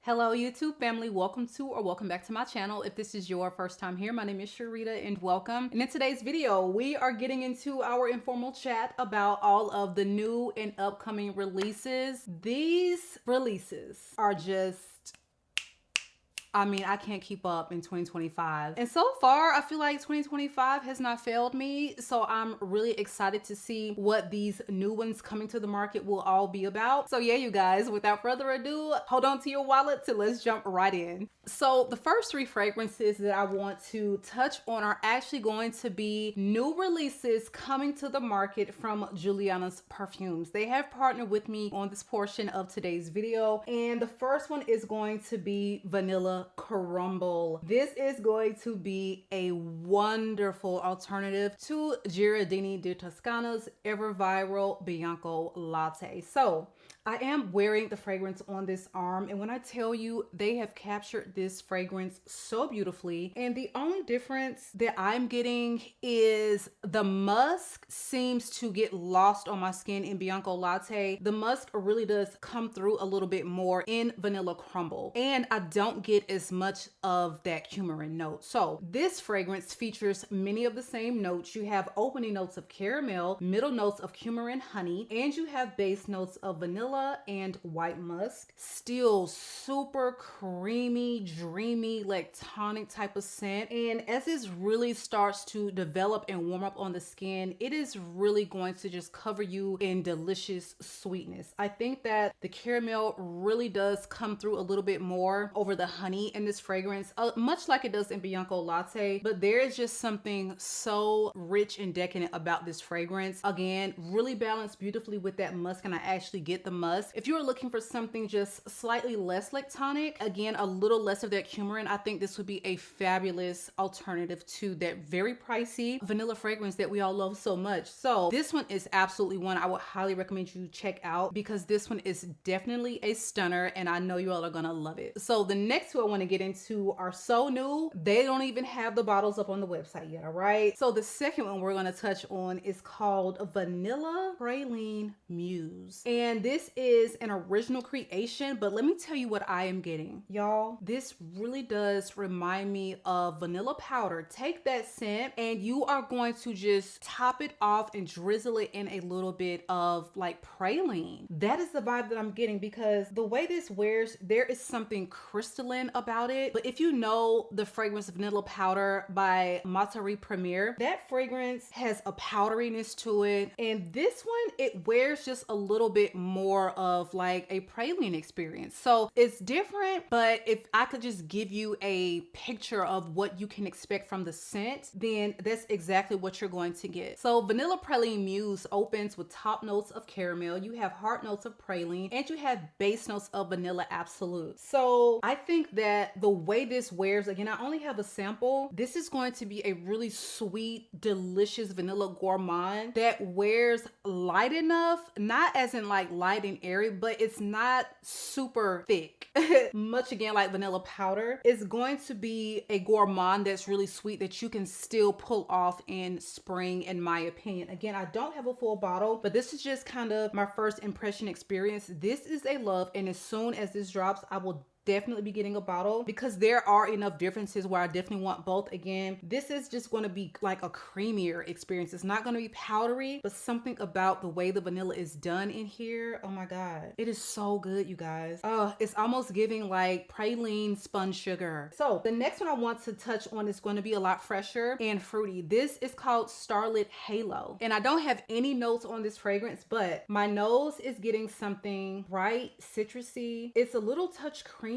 Hello YouTube family, welcome to or welcome back to my channel. If this is your first time here, my name is Sharita and welcome. And in today's video, we are getting into our informal chat about all of the new and upcoming releases. These releases are just, I can't keep up in 2025. And so far, I feel like 2025 has not failed me. So I'm really excited to see what these new ones coming to the market will all be about. So yeah, you guys, without further ado, hold on to your wallets and let's jump right in. So the first three fragrances that I want to touch on are actually going to be new releases coming to the market from Julianna's Perfumes. They have partnered with me on this portion of today's video. And the first one is going to be Vanilla Crumble. This is going to be a wonderful alternative to Giardini di Toscana's ever viral Bianco Latte. So I am wearing the fragrance on this arm, and when I tell you, they have captured this fragrance so beautifully. And the only difference that I'm getting is the musk seems to get lost on my skin in Bianco Latte. The musk really does come through a little bit more in Vanilla Crumble, and I don't get as much of that coumarin note. So this fragrance features many of the same notes. You have opening notes of caramel, middle notes of coumarin honey, and you have base notes of vanilla and white musk. Still super creamy, dreamy, like tonic type of scent. And as this really starts to develop and warm up on the skin, it is really going to just cover you in delicious sweetness. I think that the caramel really does come through a little bit more over the honey in this fragrance, much like it does in Bianco Latte, but there is just something so rich and decadent about this fragrance. Again, really balanced beautifully with that musk, and I actually get the musk. If you're looking for something just slightly less like tonic, again, a little less of that coumarin, I think this would be a fabulous alternative to that very pricey vanilla fragrance that we all love so much. So this one is absolutely one I would highly recommend you check out, because this one is definitely a stunner and I know you all are gonna love it. So the next two I want to get into are so new, they don't even have the bottles up on the website yet, all right? So the second one we're going to touch on is called Vanilla Praline Muse. And this is an original creation, but let me tell you what I am getting. Y'all, this really does remind me of vanilla powder. Take that scent and you are going to just top it off and drizzle it in a little bit of like praline. That is the vibe that I'm getting, because the way this wears, there is something crystalline about it. But if you know the fragrance Vanilla Powder by Matari Premier, that fragrance has a powderiness to it, and this one, it wears just a little bit more of like a praline experience. So it's different, but if I could just give you a picture of what you can expect from the scent, then that's exactly what you're going to get. So Vanilla Praline Muse opens with top notes of caramel, you have heart notes of praline, and you have base notes of vanilla absolute. So I think that the way this wears, again, I only have a sample. This is going to be a really sweet, delicious vanilla gourmand that wears light enough, not as in like light and airy, but it's not super thick. Much again like Vanilla Powder. It's going to be a gourmand that's really sweet that you can still pull off in spring, in my opinion. Again, I don't have a full bottle, but this is just kind of my first impression experience. This is a love, and as soon as this drops, I will definitely be getting a bottle, because there are enough differences where I definitely want both. Again, this is just going to be like a creamier experience. It's not going to be powdery, but something about the way the vanilla is done in here, oh my god, it is so good, you guys. Oh, it's almost giving like praline spun sugar. So the next one I want to touch on is going to be a lot fresher and fruity. This is called Starlit Halo, and I don't have any notes on this fragrance, but my nose is getting something bright, citrusy. It's a little touch creamy.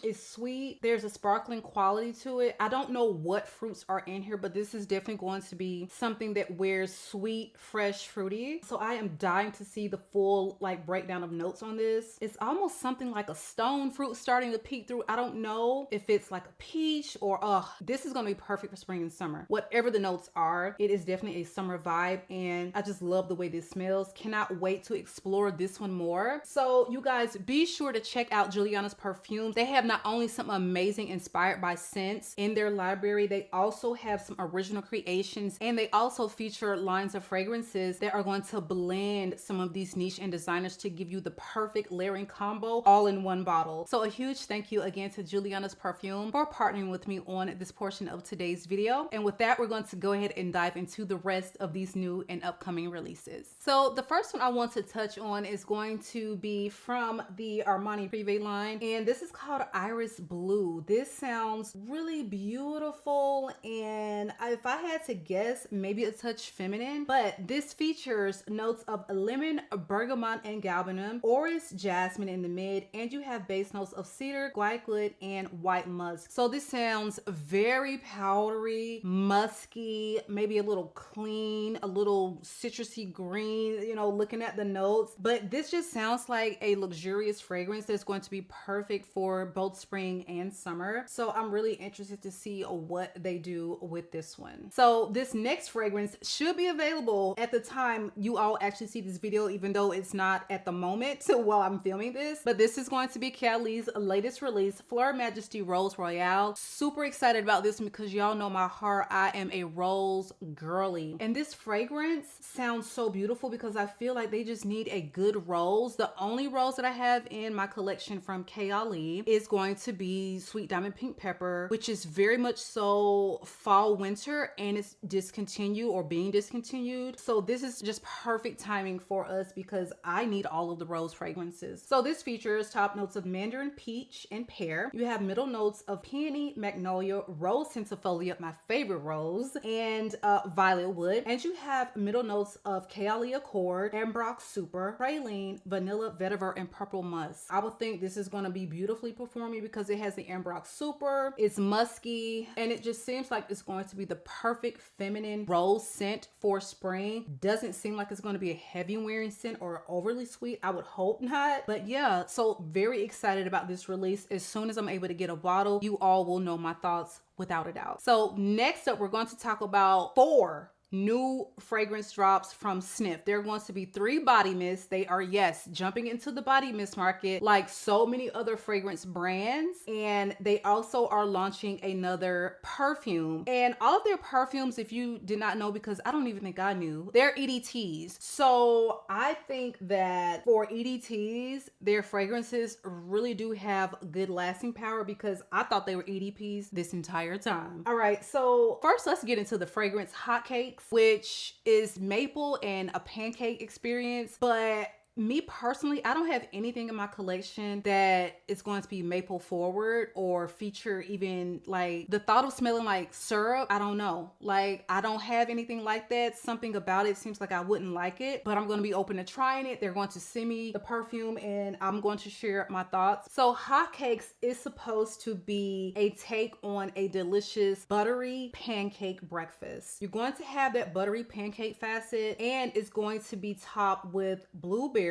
It's sweet. There's a sparkling quality to it. I don't know what fruits are in here, but this is definitely going to be something that wears sweet, fresh, fruity. So I am dying to see the full like breakdown of notes on this. It's almost something like a stone fruit starting to peek through. I don't know if it's like a peach or this is going to be perfect for spring and summer. Whatever the notes are, it is definitely a summer vibe, and I just love the way this smells. Cannot wait to explore this one more. So you guys, be sure to check out Julianna's Perfume Perfumes. They have not only some amazing inspired by scents in their library, they also have some original creations, and they also feature lines of fragrances that are going to blend some of these niche and designers to give you the perfect layering combo all in one bottle. So a huge thank you again to Julianna's Perfume for partnering with me on this portion of today's video. And with that, we're going to go ahead and dive into the rest of these new and upcoming releases. So the first one I want to touch on is going to be from the Armani Privé line, and this is called Iris Blue. This sounds really beautiful, and if I had to guess, maybe a touch feminine, but this features notes of lemon, bergamot, and galbanum, orris, jasmine in the mid, and you have base notes of cedar, glycolate, and white musk. So this sounds very powdery, musky, maybe a little clean, a little citrusy green, you know, looking at the notes. But this just sounds like a luxurious fragrance that's going to be perfect for both spring and summer. So I'm really interested to see what they do with this one. So this next fragrance should be available at the time you all actually see this video, even though it's not at the moment while I'm filming this. But this is going to be KAYALI's latest release, FLEUR Majesty Rose Royale. Super excited about this one because y'all know my heart. I am a rose girly. And this fragrance sounds so beautiful because I feel like they just need a good rose. The only rose that I have in my collection from KAYALI is going to be Sweet Diamond Pink Pepper, which is very much so fall winter, and it's discontinued or being discontinued. So this is just perfect timing for us because I need all of the rose fragrances. So this features top notes of mandarin, peach, and pear. You have middle notes of peony, magnolia, rose centifolia, my favorite rose, and violet wood. And you have middle notes of KAYALI Accord, Ambrox Super, Praline, vanilla, vetiver, and purple musk. I would think this is going to be beautifully performing because it has the Ambrox Super, it's musky, and it just seems like it's going to be the perfect feminine rose scent for spring. Doesn't seem like it's going to be a heavy wearing scent or overly sweet. I would hope not. But yeah, so very excited about this release. As soon as I'm able to get a bottle, you all will know my thoughts without a doubt. So next up, we're going to talk about 4 new fragrance drops from SNIF. There are going to be 3 body mists. They are, yes, jumping into the body mist market like so many other fragrance brands. And they also are launching another perfume. And all of their perfumes, if you did not know, because I don't even think I knew, they're EDTs. So I think that for EDTs, their fragrances really do have good lasting power because I thought they were EDPs this entire time. All right, so first let's get into the fragrance Hot Cakes, which is maple and a pancake experience. But me personally, I don't have anything in my collection that is going to be maple forward or feature even like the thought of smelling like syrup. I don't know. Like, I don't have anything like that. Something about it seems like I wouldn't like it, but I'm going to be open to trying it. They're going to send me the perfume and I'm going to share my thoughts. So Hot Cakes is supposed to be a take on a delicious buttery pancake breakfast. You're going to have that buttery pancake facet, and it's going to be topped with blueberry,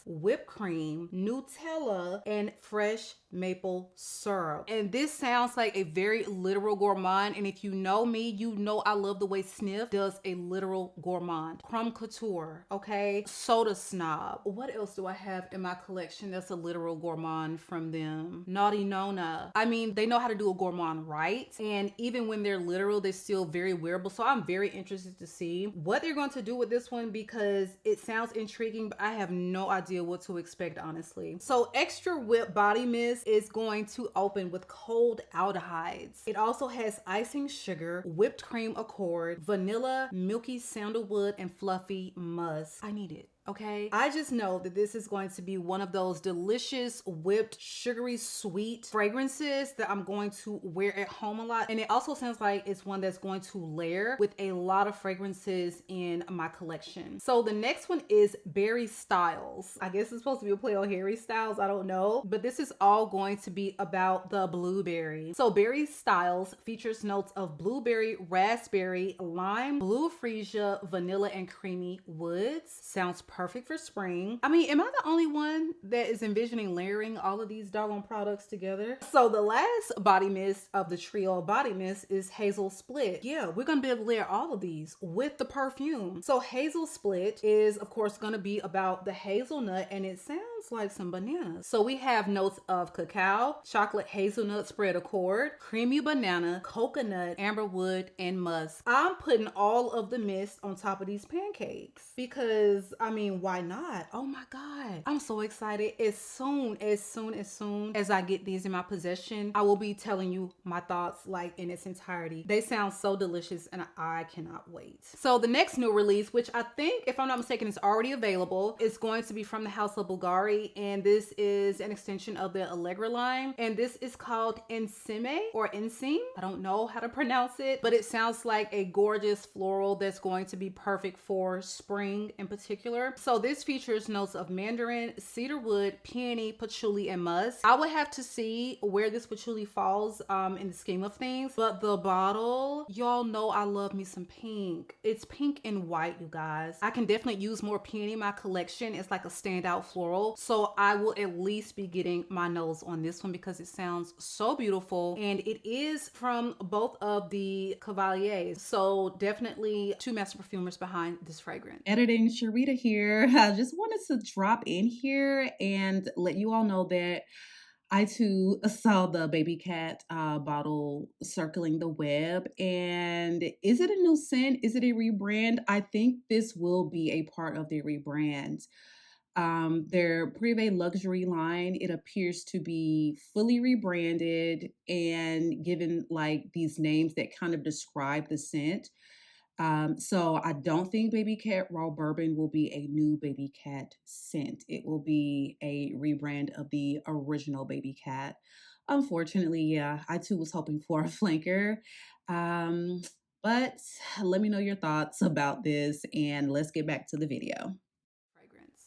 whipped cream, Nutella, and fresh maple syrup. And this sounds like a very literal gourmand. And if you know me, you know I love the way SNIF does a literal gourmand. Crumb Couture, okay? Soda Snob. What else do I have in my collection that's a literal gourmand from them? Naughty Nona. I mean, they know how to do a gourmand right. And even when they're literal, they're still very wearable. So I'm very interested to see what they're going to do with this one because it sounds intriguing, but I have no idea what to expect, honestly. So Extra Whip Body Mist is going to open with cold aldehydes. It also has icing sugar, whipped cream accord, vanilla, milky sandalwood, and fluffy musk. I need it. Okay, I just know that this is going to be one of those delicious whipped sugary sweet fragrances that I'm going to wear at home a lot. And it also sounds like it's one that's going to layer with a lot of fragrances in my collection. So the next one is Berry Styles. I guess it's supposed to be a play on Harry Styles, I don't know, but this is all going to be about the blueberry. So Berry Styles features notes of blueberry, raspberry, lime, blue freesia, vanilla, and creamy woods. Sounds perfect for spring. I mean, am I the only one that is envisioning layering all of these doggone products together? So the last body mist of the trio body mist is Hazel Split. Yeah, we're gonna be able to layer all of these with the perfume. So Hazel Split is of course gonna be about the hazelnut, and it sounds like some bananas. So we have notes of cacao, chocolate hazelnut spread accord, creamy banana, coconut, amberwood, and musk. I'm putting all of the mist on top of these pancakes because, I mean, why not? Oh my God. I'm so excited. As soon as I get these in my possession, I will be telling you my thoughts like in its entirety. They sound so delicious and I cannot wait. So the next new release, which I think, if I'm not mistaken, is already available, is going to be from the house of BVLGARI, and this is an extension of the Allegra line, and this is called INSIEME or INSIEME. I don't know how to pronounce it, but it sounds like a gorgeous floral that's going to be perfect for spring in particular. So this features notes of mandarin, cedarwood, peony, patchouli, and musk. I would have to see where this patchouli falls in the scheme of things, but the bottle, y'all know I love me some pink. It's pink and white, you guys. I can definitely use more peony in my collection. It's like a standout floral, so I will at least be getting my nose on this one because it sounds so beautiful, and it is from both of the Cavaliers, so definitely two master perfumers behind this fragrance. Editing Sharita here. I just wanted to drop in here and let you all know that I too saw the baby cat bottle circling the web. And is it a new scent? Is it a rebrand? I think this will be a part of the rebrand. Their Privé luxury line, it appears to be fully rebranded and given like these names that kind of describe the scent. So I don't think Baby Cat Raw Bourbon will be a new Baby Cat scent. It will be a rebrand of the original Baby Cat. Unfortunately, yeah, I too was hoping for a flanker. But let me know your thoughts about this and let's get back to the video.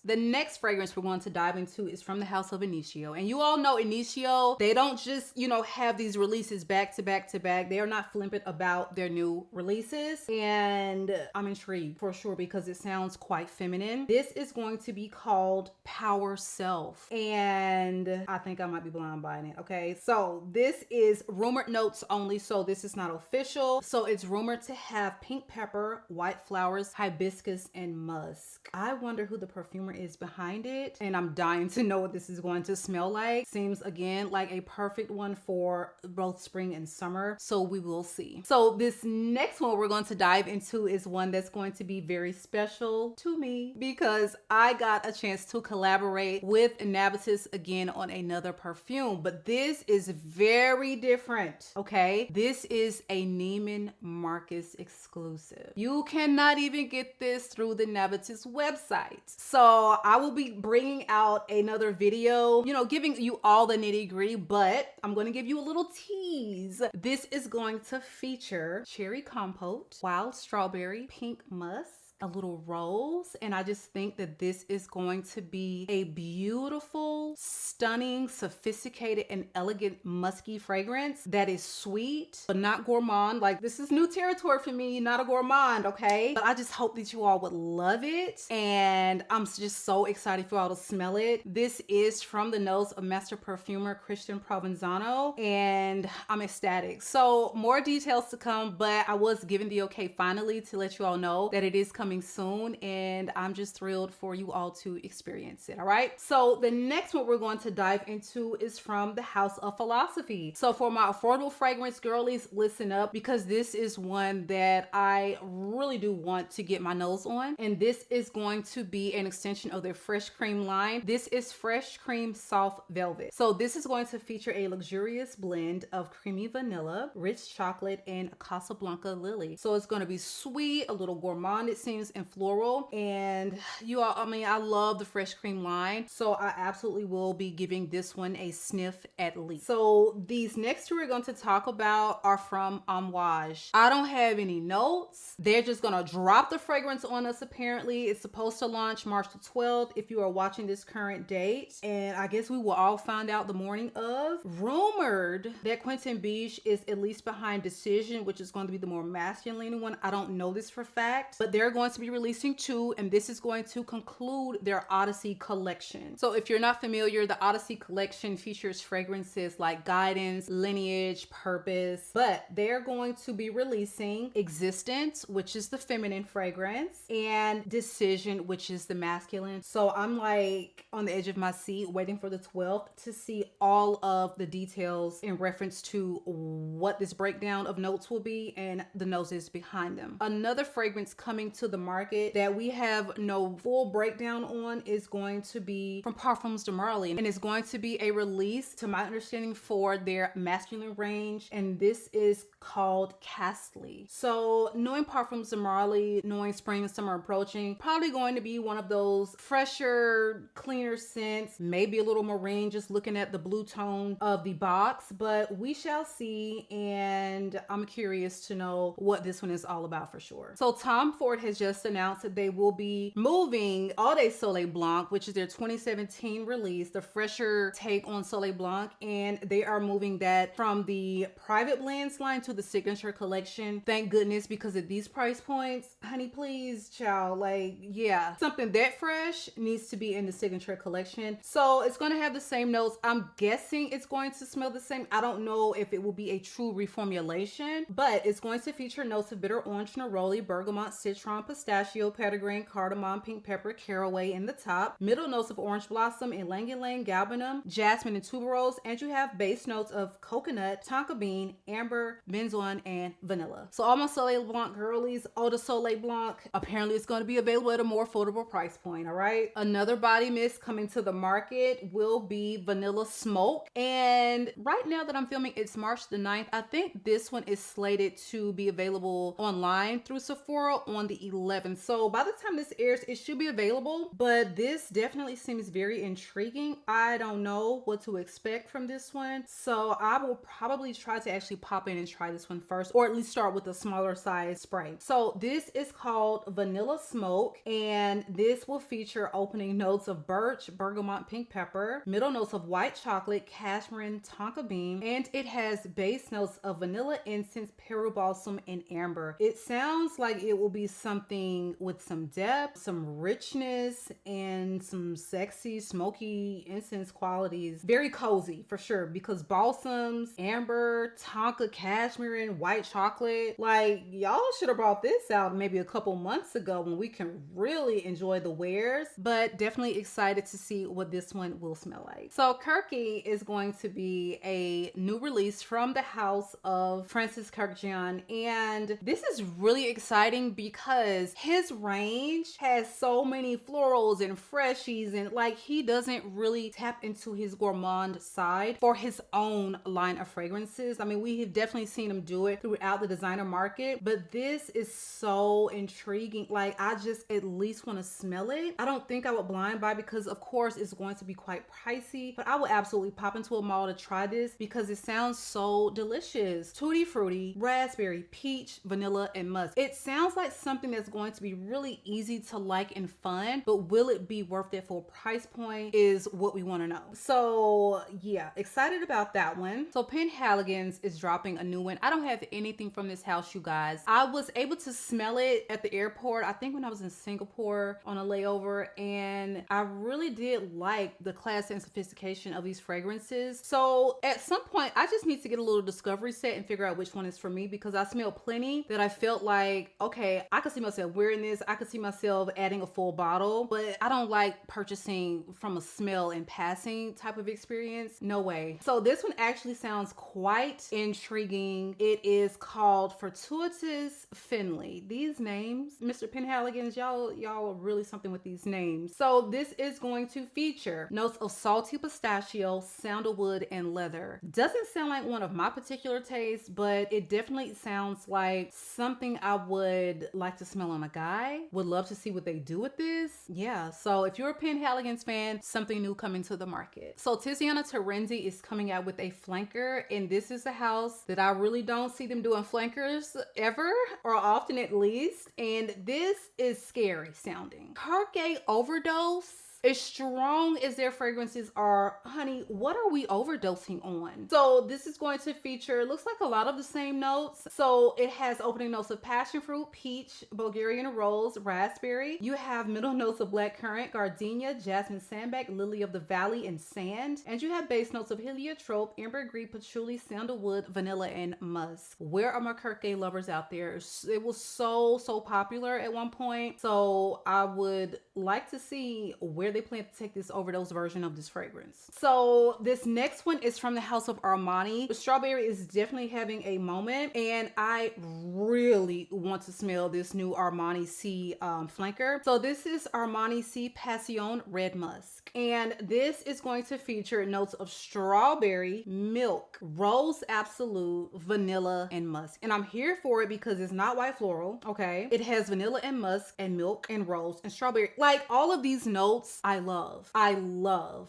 The next fragrance we're going to dive into is from the house of INITIO. And you all know INITIO, they don't just, you know, have these releases back to back to back. They are not flippant about their new releases. And I'm intrigued for sure because it sounds quite feminine. This is going to be called Power Self. And I think I might be blind buying it, okay? So this is rumored notes only, so this is not official. So it's rumored to have pink pepper, white flowers, hibiscus, and musk. I wonder who the perfumer is behind it, and I'm dying to know what this is going to smell like. Seems again like a perfect one for both spring and summer, so we will see. So this next one we're going to dive into is one that's going to be very special to me because I got a chance to collaborate with Navitus again on another perfume, but this is very different, okay? This is a Neiman Marcus exclusive. You cannot even get this through the Navitus website. So I will be bringing out another video, you know, giving you all the nitty-gritty, but I'm going to give you a little tease. This is going to feature cherry compote, wild strawberry, pink musk, a little rose, and I just think that this is going to be a beautiful, stunning, sophisticated, and elegant musky fragrance that is sweet but not gourmand. Like, this is new territory for me, not a gourmand, okay? But I just hope that you all would love it, and I'm just so excited for y'all to smell it. This is from the nose of master perfumer Christian Provenzano, and I'm ecstatic. So more details to come, but I was given the okay finally to let you all know that it is coming soon, and I'm just thrilled for you all to experience it. All right, so the next one we're going to dive into is from the House of Philosophy. So for my affordable fragrance girlies, listen up, because this is one that I really do want to get my nose on, and this is going to be an extension of their Fresh Cream line. This is Fresh Cream Soft Velvet. So this is going to feature a luxurious blend of creamy vanilla, rich chocolate, and Casablanca lily. So it's going to be sweet, a little gourmand it seems, and floral. And you all, I mean, I love the Fresh Cream line, so I absolutely will be giving this one a sniff at least. So these next two we're going to talk about are from AMOUAGE. I don't have any notes. They're just gonna drop the fragrance on us. Apparently it's supposed to launch March the 12th if you are watching this current date, and I guess we will all find out the morning of. Rumored that Quentin Beige is at least behind Decision, which is going to be the more masculine one. I don't know this for fact, but they're going going to be releasing 2, and this is going to conclude their Odyssey collection. So if you're not familiar, the Odyssey collection features fragrances like Guidance, Lineage, Purpose, but they're going to be releasing Existence, which is the feminine fragrance, and Decision, which is the masculine. So I'm like on the edge of my seat waiting for the 12th to see all of the details in reference to what this breakdown of notes will be and the noses behind them. Another fragrance coming to the market that we have no full breakdown on is going to be from Parfums de Marly, and it's going to be a release, to my understanding, for their masculine range, and this is called CASTLEY. So knowing Parfums de Marly, knowing spring and summer approaching, probably going to be one of those fresher, cleaner scents, maybe a little marine just looking at the blue tone of the box, but we shall see, and I'm curious to know what this one is all about for sure. So Tom Ford has just announced that they will be moving Eau de Soleil Blanc, which is their 2017 release, the fresher take on Soleil Blanc, and they are moving that from the private blends line to the signature collection. Thank goodness, because at these price points, honey, please, child, like, yeah, something that fresh needs to be in the signature collection. So it's going to have the same notes. I'm guessing it's going to smell the same. I don't know if it will be a true reformulation, but it's going to feature notes of bitter orange, neroli, bergamot, citron, pistachio, petitgrain, cardamom, pink pepper, caraway in the top, middle notes of orange blossom, ylang ylang, galbanum, jasmine, and tuberose, and you have base notes of coconut, tonka bean, amber, benzoin, and vanilla. So all my Soleil Blanc girlies, Eau de Soleil Blanc, apparently it's going to be available at a more affordable price point, all right? Another body mist coming to the market will be Vanilla Smoke, and right now that I'm filming, it's March the 9th. I think this one is slated to be available online through Sephora on the 11th. So by the time this airs, it should be available, but this definitely seems very intriguing. I don't know what to expect from this one, so I will probably try to actually pop in and try this one first, or at least start with a smaller size spray. So this is called Vanilla Smoke, and this will feature opening notes of birch, bergamot, pink pepper, middle notes of white chocolate, cashmere, tonka bean, and it has base notes of vanilla, incense, peru balsam, and amber. It sounds like it will be something with some depth, some richness, and some sexy, smoky incense qualities. Very cozy for sure, because balsams, amber, tonka, cashmere, and white chocolate, like, y'all should have brought this out maybe a couple months ago when we can really enjoy the wears, but definitely excited to see what this one will smell like. So KIRKE is going to be a new release from the house of Francis Kurkdjian, and this is really exciting because his range has so many florals and freshies, and like, he doesn't really tap into his gourmand side for his own line of fragrances. I mean, we have definitely seen him do it throughout the designer market, but this is so intriguing. Like, I just at least want to smell it. I don't think I would blind buy, because of course it's going to be quite pricey, but I will absolutely pop into a mall to try this because it sounds so delicious. Tutti frutti, raspberry, peach, vanilla, and musk. It sounds like something that's going to be really easy to like and fun, but will it be worth it for a price point is what we want to know. So yeah, excited about that one. So PENHALIGONS is dropping a new one. I don't have anything from this house, you guys. I was able to smell it at the airport, I think when I was in Singapore on a layover, and I really did like the class and sophistication of these fragrances. So at some point, I just need to get a little discovery set and figure out which one is for me, because I smelled plenty that I felt like, okay, I could see myself wearing this. I could see myself adding a full bottle, but I don't like purchasing from a smell in passing type of experience. No way. So this one actually sounds quite intriguing. It is called Fortuitous Finley. These names, Mr. PENHALIGONS, y'all are really something with these names. So this is going to feature notes of salty pistachio, sandalwood, and leather. Doesn't sound like one of my particular tastes, but it definitely sounds like something I would like to smell on a guy. Would love to see what they do with this. Yeah, so if you're a PENHALIGONS fan, something new coming to the market. So Tiziana Terenzi is coming out with a flanker, and this is a house that I really don't see them doing flankers ever, or often at least, and this is scary sounding. KIRKE Overdose as strong as their fragrances are, honey, what are we overdosing on? So this is going to feature, looks like a lot of the same notes. So it has opening notes of passion fruit, peach, Bulgarian rose, raspberry. You have middle notes of black currant, gardenia, jasmine sandalwood, lily of the valley, and sand. And you have base notes of heliotrope, ambergris, patchouli, sandalwood, vanilla, and musk. Where are my KIRKE lovers out there? It was so popular at one point. So I would like to see where they plan to take this overdose version of this fragrance. So this next one is from the house of Armani. Strawberry is definitely having a moment, and I really want to smell this new Armani C flanker. So this is Armani C Passion Red Musk, and this is going to feature notes of strawberry, milk, rose absolute, vanilla, and musk. And I'm here for it because it's not white floral, okay? It has vanilla and musk and milk and rose and strawberry. Like, all of these notes I love.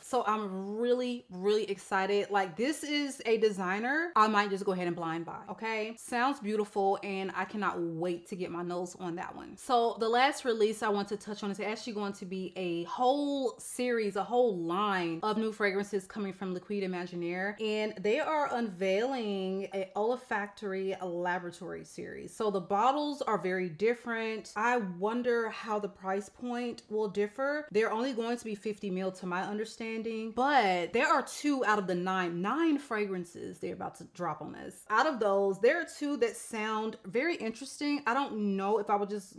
So I'm really excited. Like, this is a designer I might just go ahead and blind buy, okay? Sounds beautiful, and I cannot wait to get my nose on that one. So the last release I want to touch on is actually going to be a whole series, a whole line of new fragrances coming from Liquid Imaginaire, and they are unveiling a olfactory laboratory series. So the bottles are very different. I wonder how the price point will differ. They're only going to be 50 ml to my understanding, but there are 2 out of the 9 fragrances they're about to drop on us. Out of those, there are 2 that sound very interesting. I don't know if I would just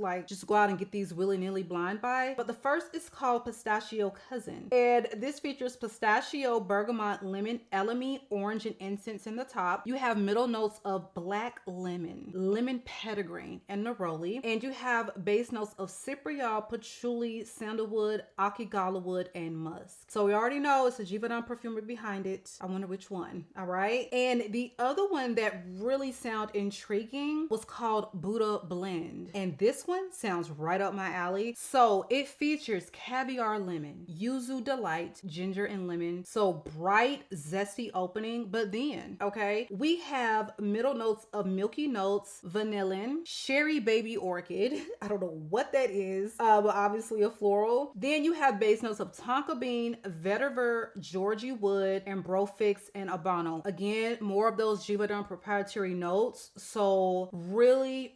go out and get these willy-nilly blind buy, but the first is called Pistachio Cousin, and this features pistachio, bergamot, lemon, elemi, orange, and incense in the top. You have middle notes of black lemon, lemon petitgrain, and neroli, and you have base notes of cypriol, patchouli, sandalwood, akigala wood, and musk. So we already know it's a Givaudan perfumer behind it. I wonder which one. All right. And the other one that really sounded intriguing was called Buddha Blend, and this one sounds right up my alley. So it features caviar lemon, yuzu delight, ginger, and lemon. So bright, zesty opening, but then, okay, we have middle notes of milky notes, vanillin, sherry baby orchid. I don't know what that is, but obviously a floral. Then you have base notes of tonka bean, vetiver, Georgie wood, and brofix and habano. Again, more of those Givaudan proprietary notes. So really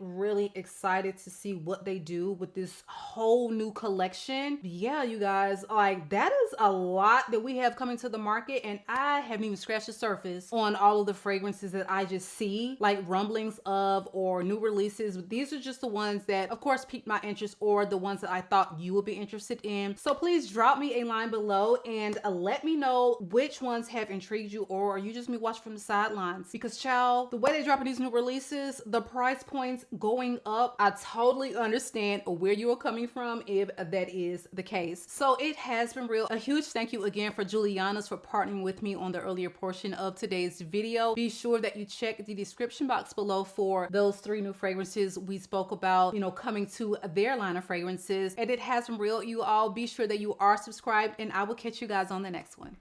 excited to see what they do with this whole new collection. Yeah, you guys, like, that is a lot that we have coming to the market, and I haven't even scratched the surface on all of the fragrances that I just see like rumblings of or new releases. These are just the ones that of course piqued my interest, or the ones that I thought you would be interested in. So please drop me a line below and let me know which ones have intrigued you, or are you just me watching from the sidelines? Because child, the way they're dropping these new releases, the price points going up, I totally understand where you are coming from if that is the case. So it has been real. A huge thank you again for Julianna's for partnering with me on the earlier portion of today's video. Be sure that you check the description box below for those 3 new fragrances we spoke about, you know, coming to their line of fragrances. And it has been real, you all. Be sure that you are subscribed, and I will catch you guys on the next one.